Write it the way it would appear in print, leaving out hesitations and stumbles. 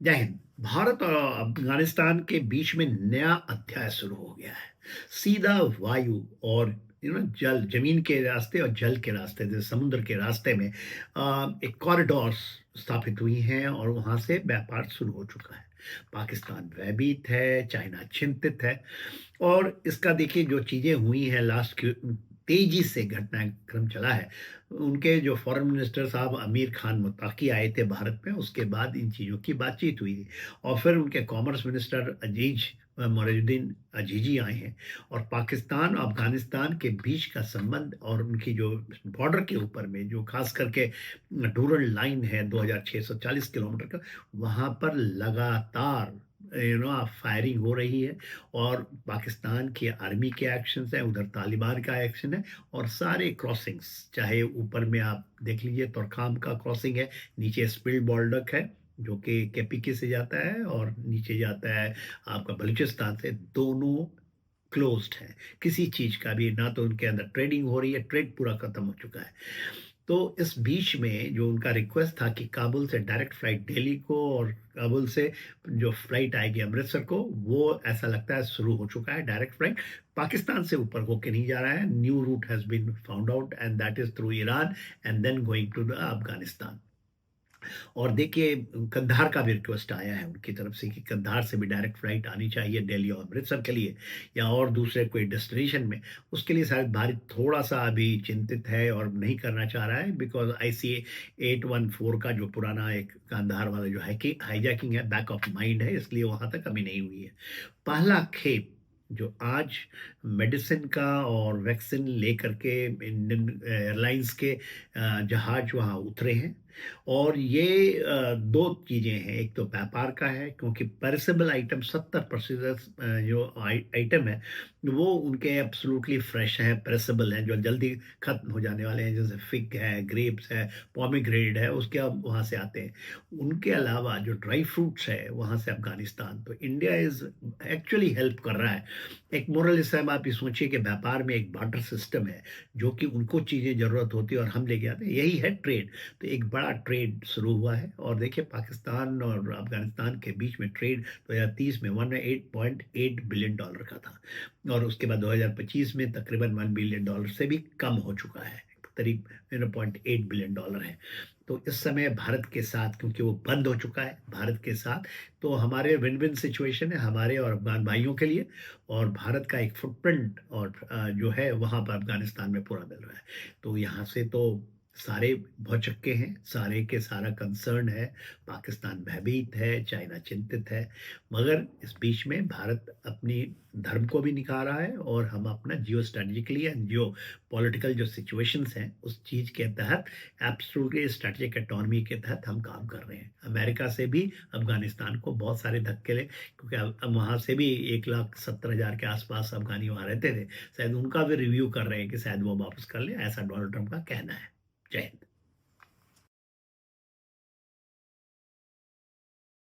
जय हिंद। भारत और अफगानिस्तान के बीच में नया अध्याय शुरू हो गया है। सीधा वायु और जल, जमीन के रास्ते और जल के रास्ते, जैसे समुद्र के रास्ते में एक कॉरिडोर स्थापित हुई हैं और वहां से व्यापार शुरू हो चुका है। पाकिस्तान भयभीत है, चाइना चिंतित है। और इसका देखिए जो चीजें हुई हैं लास्ट के, तेजी से घटनाक्रम चला है। उनके जो फॉरेन मिनिस्टर साहब अमीर खान मुत्ताकी आए थे भारत में, उसके बाद इन चीज़ों की बातचीत हुई थी। और फिर उनके कॉमर्स मिनिस्टर अजीज मोइनुद्दीन अजीजी आए हैं। और पाकिस्तान और अफगानिस्तान के बीच का संबंध और उनकी जो बॉर्डर के ऊपर में जो खास करके डूरन लाइन है 2640 किलोमीटर का, वहाँ पर लगातार फायरिंग हो रही है। और पाकिस्तान की आर्मी के एक्शंस हैं, उधर तालिबान का एक्शन है। और सारे क्रॉसिंग्स, चाहे ऊपर में आप देख लीजिए तोरखाम का क्रॉसिंग है, नीचे स्पिल्ड बोल्डक है जो कि केपीके से जाता है, और नीचे जाता है आपका बलूचिस्तान से। दोनों क्लोज्ड है, किसी चीज का भी ना, तो उनके अंदर ट्रेडिंग हो रही है, ट्रेड पूरा खत्म हो चुका है। तो इस बीच में जो उनका रिक्वेस्ट था कि काबुल से डायरेक्ट फ्लाइट दिल्ली को, और काबुल से जो फ्लाइट आएगी अमृतसर को, वो ऐसा लगता है शुरू हो चुका है। डायरेक्ट फ्लाइट पाकिस्तान से ऊपर होके नहीं जा रहा है। New route has been found out and that is through Iran and then going to the Afghanistan. और देखिए, कंधार का भी रिक्वेस्ट आया है उनकी तरफ से कि कंधार से भी डायरेक्ट फ्लाइट आनी चाहिए दिल्ली और अमृतसर के लिए, या और दूसरे कोई डेस्टिनेशन में। उसके लिए शायद भारत थोड़ा सा अभी चिंतित है और नहीं करना चाह रहा है, बिकॉज ICA 814 का जो पुराना एक कंधार वाला जो हाईजैकिंग है, बैक ऑफ माइंड है, इसलिए वहां तक अभी नहीं हुई है। पहला खेप जो आज मेडिसिन का और वैक्सीन लेकर के इंडियन एयरलाइंस के जहाज वहाँ उतरे हैं। और ये दो चीज़ें हैं, एक तो व्यापार का है, क्योंकि पेरिसेबल आइटम 70% जो आइटम है वो उनके एब्सोल्युटली फ्रेश हैं, पेरिसेबल हैं, जो जल्दी खत्म हो जाने वाले हैं, जैसे फिग है, ग्रेप्स है, पोमीग्रेनेट है, उसके अब वहाँ से आते हैं। उनके अलावा जो ड्राई फ्रूट्स है वहाँ से अफगानिस्तान, तो इंडिया इज एक्चुअली हेल्प कर रहा है। एक मोरल हिसाब आप ये सोचिए कि व्यापार में एक बार्टर सिस्टम है, जो कि उनको चीज़ें ज़रूरत होती है और हम लेके आते हैं, यही है ट्रेड। तो एक बड़ा ट्रेड शुरू हुआ है। और देखिए, पाकिस्तान और अफगानिस्तान के बीच में ट्रेड 2030 में 108.8 बिलियन डॉलर का था, और उसके बाद 2025 में तकरीबन 1 बिलियन डॉलर से भी कम हो चुका है, करीब 0.8 बिलियन डॉलर है। तो इस समय भारत के साथ, क्योंकि वो बंद हो चुका है भारत के साथ, तो हमारे विन विन सिचुएशन है हमारे और अफगान भाइयों के लिए। और भारत का एक फुटप्रिंट और जो है वहाँ पर अफगानिस्तान में पूरा मिल रहा है। तो यहाँ से तो सारे भौचक्के हैं, सारे के सारा कंसर्न है। पाकिस्तान भयभीत है, चाइना चिंतित है। मगर इस बीच में भारत अपनी धर्म को भी निभा रहा है, और हम अपना जियो स्ट्रेटेजिकली एंड जियो पॉलिटिकल जो सिचुएशंस हैं उस चीज़ के तहत, एब्सोल्युटली स्ट्रेटेजिक ऑटोनॉमी के तहत हम काम कर रहे हैं। अमेरिका से भी अफगानिस्तान को बहुत सारे धक्के ले, क्योंकि अब वहाँ से भी 1,70,000 के आसपास अफगानी वहाँ रहते थे। शायद उनका भी रिव्यू कर रहे हैं कि शायद वो वापस कर ले, ऐसा डोनाल्ड ट्रंप का कहना है। जय हिंद।